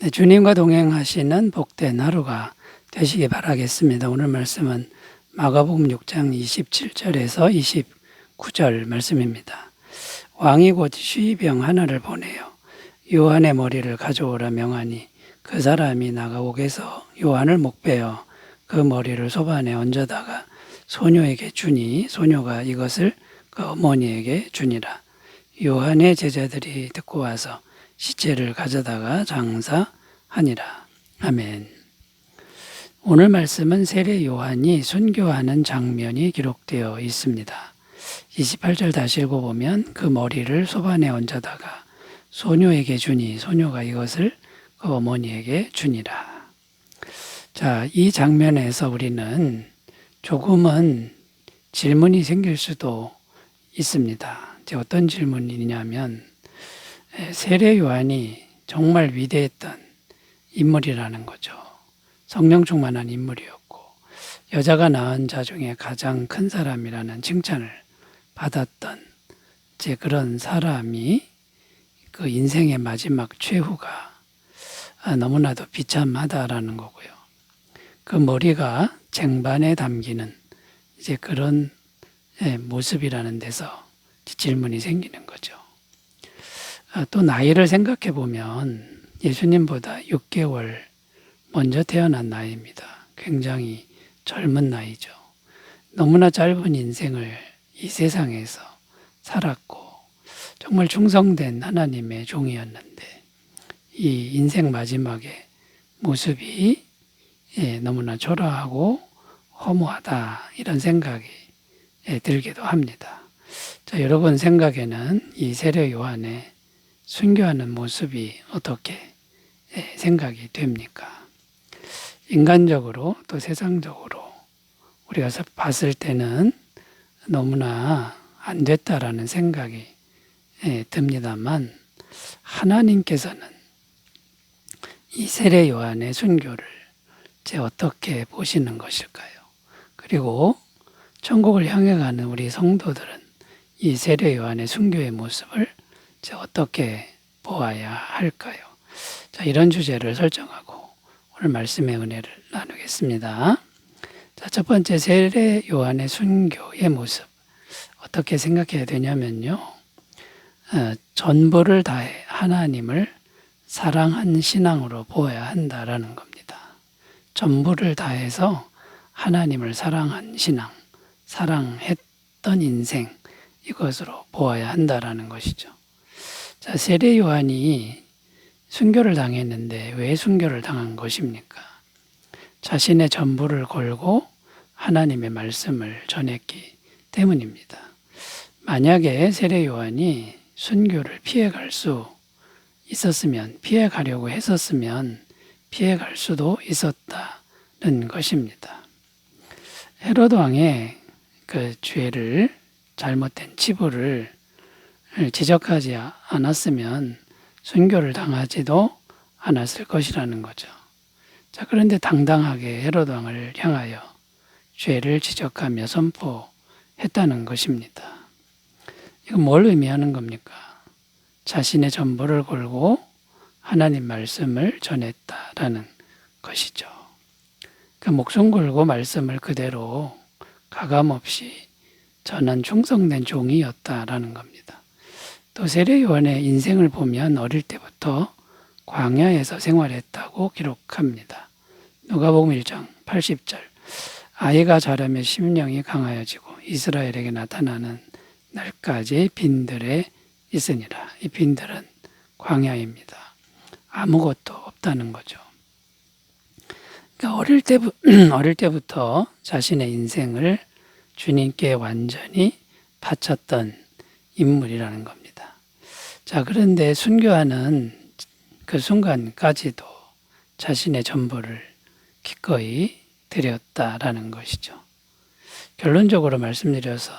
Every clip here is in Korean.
네, 주님과 동행하시는 복된 하루가 되시기 바라겠습니다. 오늘 말씀은 마가복음 6장 27절에서 29절 말씀입니다. 왕이 곧 쉬병 하나를 보내요. 요한의 머리를 가져오라 명하니 그 사람이 나가옥에서 요한을 목베어 그 머리를 소반에 얹어다가 소녀에게 주니 소녀가 이것을 그 어머니에게 주니라. 요한의 제자들이 듣고 와서 시체를 가져다가 장사하니라. 아멘. 오늘 말씀은 세례 요한이 순교하는 장면이 기록되어 있습니다. 28절 다시 읽어보면 그 머리를 소반에 얹어다가 소녀에게 주니 소녀가 이것을 그 어머니에게 주니라. 자, 이 장면에서 우리는 조금은 질문이 생길 수도 있습니다. 어떤 질문이냐면 세례 요한이 정말 위대했던 인물이라는 거죠. 성령 충만한 인물이었고 여자가 낳은 자 중에 가장 큰 사람이라는 칭찬을 받았던 그런 사람이 그 인생의 마지막 최후가 너무나도 비참하다라는 거고요. 그 머리가 쟁반에 담기는 그런 모습이라는 데서 질문이 생기는 거죠. 또 나이를 생각해 보면 예수님보다 6개월 먼저 태어난 나이입니다. 굉장히 젊은 나이죠. 너무나 짧은 인생을 이 세상에서 살았고 정말 충성된 하나님의 종이었는데 이 인생 마지막의 모습이 너무나 초라하고 허무하다 이런 생각이 들기도 합니다. 자, 여러분 생각에는 이 세례 요한의 순교하는 모습이 어떻게 생각이 됩니까? 인간적으로 또 세상적으로 우리가 봤을 때는 너무나 안 됐다라는 생각이 듭니다만 하나님께서는 이 세례 요한의 순교를 어떻게 보시는 것일까요? 그리고 천국을 향해 가는 우리 성도들은 이 세례 요한의 순교의 모습을 어떻게 보아야 할까요? 자, 이런 주제를 설정하고 오늘 말씀의 은혜를 나누겠습니다. 자, 첫 번째 세례 요한의 순교의 모습 어떻게 생각해야 되냐면요. 전부를 다해 하나님을 사랑한 신앙으로 보아야 한다라는 겁니다. 전부를 다해서 하나님을 사랑한 신앙, 사랑했던 인생 이것으로 보아야 한다라는 것이죠. 자, 세례 요한이 순교를 당했는데 왜 순교를 당한 것입니까? 자신의 전부를 걸고 하나님의 말씀을 전했기 때문입니다. 만약에 세례 요한이 순교를 피해갈 수 있었으면, 피해가려고 했었으면 피해갈 수도 있었다는 것입니다. 헤로드 왕의 그 죄를 잘못된 치부를 지적하지 않았으면 순교를 당하지도 않았을 것이라는 거죠. 자, 그런데 당당하게 헤로드 왕을 향하여 죄를 지적하며 선포했다는 것입니다. 이건 뭘 의미하는 겁니까? 자신의 전부를 걸고 하나님 말씀을 전했다라는 것이죠. 그 목숨 걸고 말씀을 그대로 가감없이 전한 충성된 종이었다라는 겁니다. 또 세례 요한의 인생을 보면 어릴 때부터 광야에서 생활했다고 기록합니다. 누가복음 1장 80절 아이가 자라며 심령이 강하여지고 이스라엘에게 나타나는 날까지 빈들에 있으니라. 이 빈들은 광야입니다. 아무것도 없다는 거죠. 그러니까 어릴 때부터 자신의 인생을 주님께 완전히 바쳤던 인물이라는 겁니다. 자, 그런데 순교하는 그 순간까지도 자신의 전부를 기꺼이 드렸다라는 것이죠. 결론적으로 말씀드려서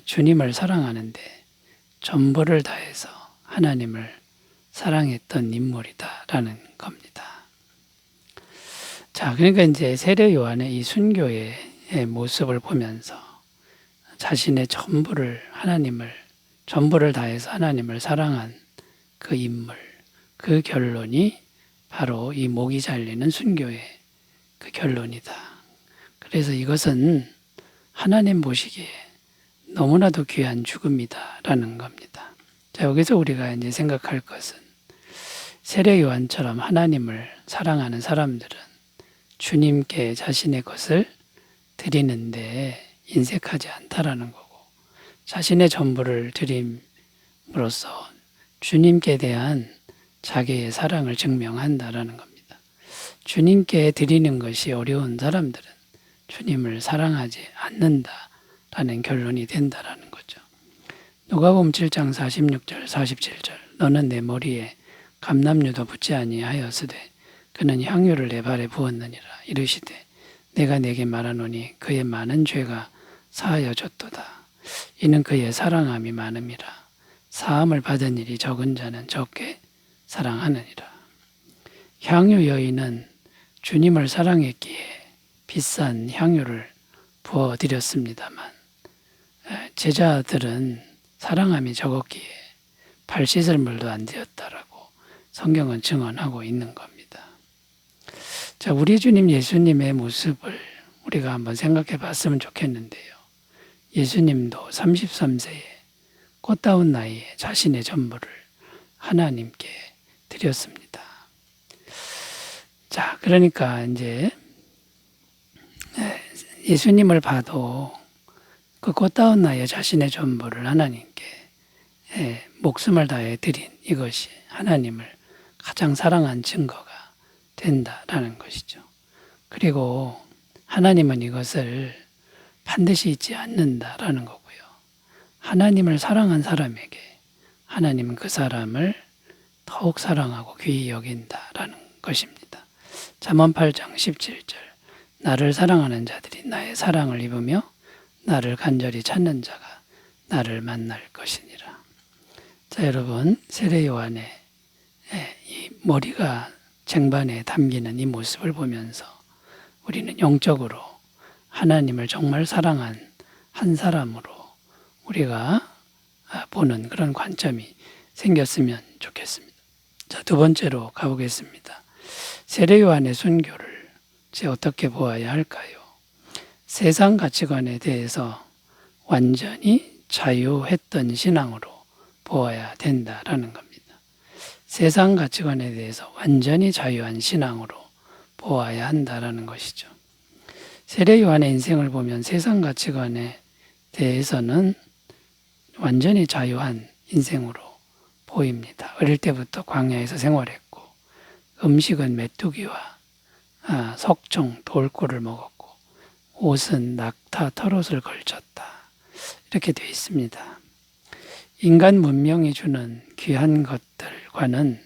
주님을 사랑하는데 전부를 다해서 하나님을 사랑했던 인물이다라는 겁니다. 자, 그러니까 이제 세례 요한의 이 순교의 모습을 보면서 자신의 전부를 다해서 하나님을 사랑한 그 인물, 그 결론이 바로 이 목이 잘리는 순교의 그 결론이다. 그래서 이것은 하나님 보시기에 너무나도 귀한 죽음이다라는 겁니다. 자, 여기서 우리가 이제 생각할 것은 세례 요한처럼 하나님을 사랑하는 사람들은 주님께 자신의 것을 드리는데 인색하지 않다라는 거고, 자신의 전부를 드림으로써 주님께 대한 자기의 사랑을 증명한다라는 겁니다. 주님께 드리는 것이 어려운 사람들은 주님을 사랑하지 않는다라는 결론이 된다라는 거죠. 누가복음 7장 46절 47절 너는 내 머리에 감람유도 붓지 아니하였으되 그는 향유를 내 발에 부었느니라. 이르시되 내가 내게 말하노니 그의 많은 죄가 사하여졌도다. 이는 그의 사랑함이 많음이라. 사함을 받은 일이 적은 자는 적게 사랑하느니라. 향유 여인은 주님을 사랑했기에 비싼 향유를 부어드렸습니다만 제자들은 사랑함이 적었기에 발 씻을 물도 안 되었다라고 성경은 증언하고 있는 겁니다. 자, 우리 주님 예수님의 모습을 우리가 한번 생각해 봤으면 좋겠는데요. 예수님도 33세에 꽃다운 나이에 자신의 전부를 하나님께 드렸습니다. 자, 그러니까 이제 예수님을 봐도 그 꽃다운 나이에 자신의 전부를 하나님께 목숨을 다해 드린 이것이 하나님을 가장 사랑한 증거가 된다라는 것이죠. 그리고 하나님은 이것을 반드시 잊지 않는다라는 거고요. 하나님을 사랑한 사람에게 하나님은 그 사람을 더욱 사랑하고 귀히 여긴다라는 것입니다. 잠언 8장 17절 나를 사랑하는 자들이 나의 사랑을 입으며 나를 간절히 찾는 자가 나를 만날 것이니라. 자, 여러분, 세례 요한의 이 머리가 쟁반에 담기는 이 모습을 보면서 우리는 영적으로 하나님을 정말 사랑한 한 사람으로 우리가 보는 그런 관점이 생겼으면 좋겠습니다. 자, 두 번째로 가보겠습니다. 세례 요한의 순교를 이제 어떻게 보아야 할까요? 세상 가치관에 대해서 완전히 자유했던 신앙으로 보아야 된다라는 겁니다. 세상 가치관에 대해서 완전히 자유한 신앙으로 보아야 한다라는 것이죠. 세례 요한의 인생을 보면 세상 가치관에 대해서는 완전히 자유한 인생으로 보입니다. 어릴 때부터 광야에서 생활했고 음식은 메뚜기와 석종, 돌꿀을 먹었고 옷은 낙타, 털옷을 걸쳤다. 이렇게 되어 있습니다. 인간 문명이 주는 귀한 것들과는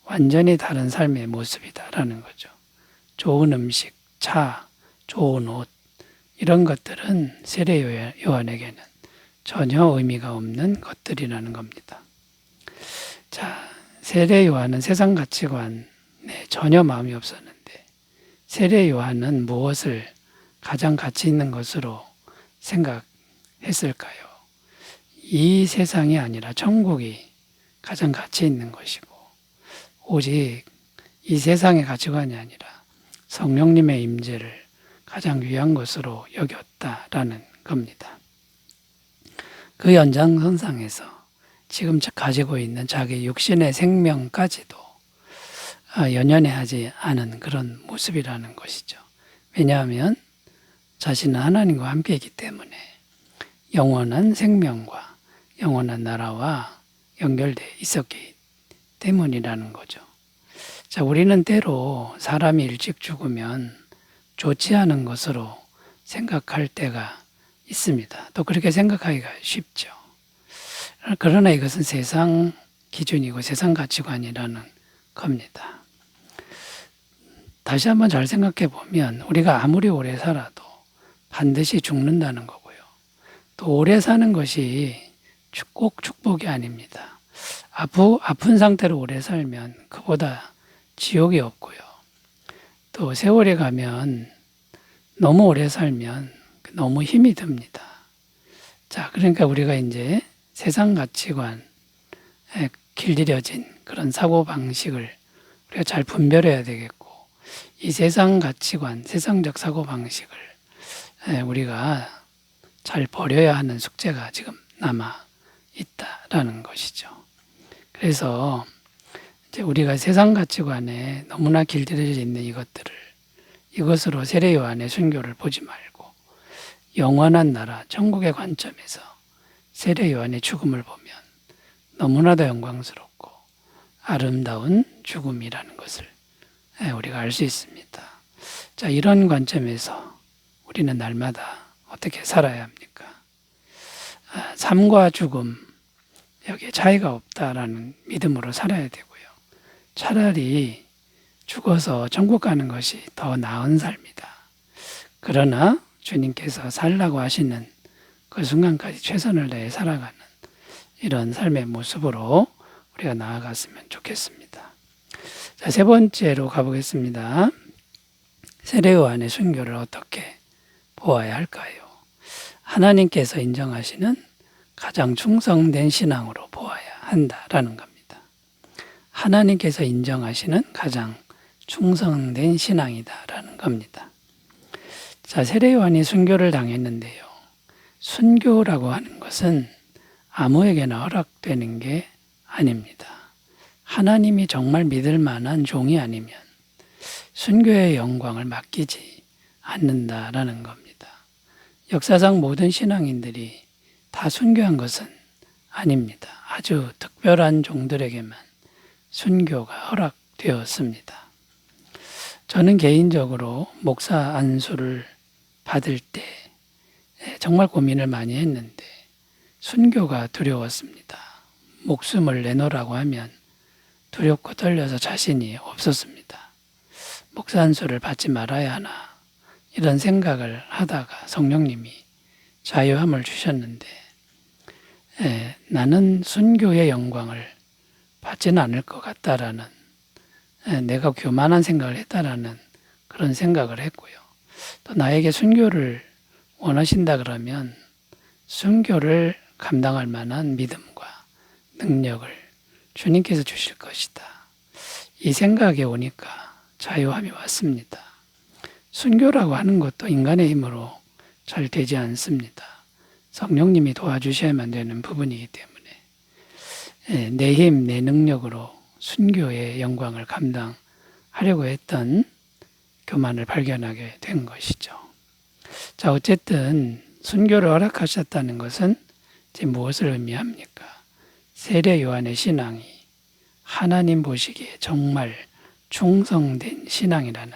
완전히 다른 삶의 모습이다라는 거죠. 좋은 음식, 차, 좋은 옷 이런 것들은 세례 요한에게는 전혀 의미가 없는 것들이라는 겁니다. 자, 세례 요한은 세상 가치관에 전혀 마음이 없었는데 세례 요한은 무엇을 가장 가치 있는 것으로 생각했을까요? 이 세상이 아니라 천국이 가장 가치 있는 것이고 오직 이 세상의 가치관이 아니라 성령님의 임재를 가장 귀한 것으로 여겼다라는 겁니다. 그 연장선상에서 지금 가지고 있는 자기 육신의 생명까지도 연연해하지 않은 그런 모습이라는 것이죠. 왜냐하면 자신은 하나님과 함께 있기 때문에 영원한 생명과 영원한 나라와 연결되어 있었기 때문이라는 거죠. 자, 우리는 때로 사람이 일찍 죽으면 좋지 않은 것으로 생각할 때가 있습니다. 또 그렇게 생각하기가 쉽죠. 그러나 이것은 세상 기준이고 세상 가치관이라는 겁니다. 다시 한번 잘 생각해 보면 우리가 아무리 오래 살아도 반드시 죽는다는 거고요. 또 오래 사는 것이 꼭 축복이 아닙니다. 아픈 상태로 오래 살면 그보다 지옥이 없고요. 또 세월이 가면 너무 오래 살면 너무 힘이 듭니다. 자, 그러니까 우리가 이제 세상 가치관에 길들여진 그런 사고방식을 우리가 잘 분별해야 되겠고, 이 세상 가치관, 세상적 사고방식을 우리가 잘 버려야 하는 숙제가 지금 남아 있다라는 것이죠. 그래서 이제 우리가 세상 가치관에 너무나 길들여져 있는 이것으로 세례 요한의 순교를 보지 말고 영원한 나라 천국의 관점에서 세례 요한의 죽음을 보면 너무나도 영광스럽고 아름다운 죽음이라는 것을 우리가 알 수 있습니다. 자, 이런 관점에서 우리는 날마다 어떻게 살아야 합니까? 삶과 죽음, 여기에 차이가 없다라는 믿음으로 살아야 되고요. 차라리 죽어서 천국 가는 것이 더 나은 삶이다. 그러나 주님께서 살라고 하시는 그 순간까지 최선을 다해 살아가는 이런 삶의 모습으로 우리가 나아갔으면 좋겠습니다. 자, 세 번째로 가보겠습니다. 세례 요한의 순교를 어떻게 보아야 할까요? 하나님께서 인정하시는 가장 충성된 신앙으로 보아야 한다라는 겁니다. 하나님께서 인정하시는 가장 충성된 신앙이다라는 겁니다. 자, 세례 요한이 순교를 당했는데요. 순교라고 하는 것은 아무에게나 허락되는 게 아닙니다. 하나님이 정말 믿을 만한 종이 아니면 순교의 영광을 맡기지 않는다라는 겁니다. 역사상 모든 신앙인들이 다 순교한 것은 아닙니다. 아주 특별한 종들에게만 순교가 허락되었습니다. 저는 개인적으로 목사 안수를 받을 때 정말 고민을 많이 했는데 순교가 두려웠습니다. 목숨을 내놓으라고 하면 두렵고 떨려서 자신이 없었습니다. 목사 안수를 받지 말아야 하나 이런 생각을 하다가 성령님이 자유함을 주셨는데 나는 순교의 영광을 받지는 않을 것 같다라는 내가 교만한 생각을 했다라는 그런 생각을 했고요. 또 나에게 순교를 원하신다 그러면 순교를 감당할 만한 믿음과 능력을 주님께서 주실 것이다. 이 생각에 오니까 자유함이 왔습니다. 순교라고 하는 것도 인간의 힘으로 잘 되지 않습니다. 성령님이 도와주셔야만 되는 부분이기 때문에 내 힘, 내 능력으로 순교의 영광을 감당하려고 했던 교만을 발견하게 된 것이죠. 자, 어쨌든 순교를 허락하셨다는 것은 이제 무엇을 의미합니까? 세례 요한의 신앙이 하나님 보시기에 정말 충성된 신앙이라는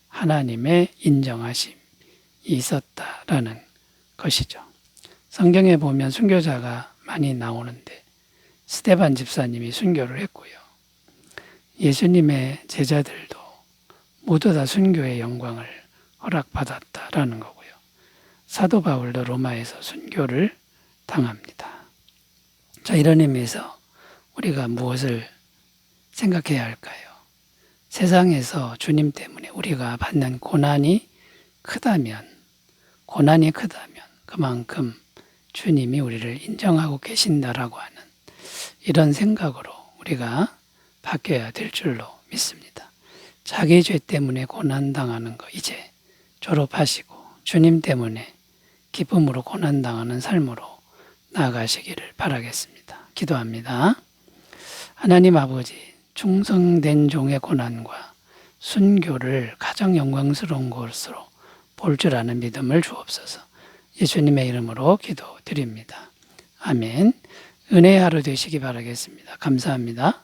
하나님의 인정하심이 있었다라는 것이죠. 성경에 보면 순교자가 많이 나오는데 스데반 집사님이 순교를 했고요. 예수님의 제자들도 모두 다 순교의 영광을 허락받았다라는 거고요. 사도 바울도 로마에서 순교를 당합니다. 자, 이런 의미에서 우리가 무엇을 생각해야 할까요? 세상에서 주님 때문에 우리가 받는 고난이 크다면 그만큼 주님이 우리를 인정하고 계신다라고 하는 이런 생각으로 우리가 바뀌어야 될 줄로 믿습니다. 자기 죄 때문에 고난당하는 거 이제 졸업하시고 주님 때문에 기쁨으로 고난당하는 삶으로 나아가시기를 바라겠습니다. 기도합니다. 하나님 아버지, 충성된 종의 고난과 순교를 가장 영광스러운 것으로 볼 줄 아는 믿음을 주옵소서. 예수님의 이름으로 기도드립니다. 아멘. 은혜의 하루 되시기 바라겠습니다. 감사합니다.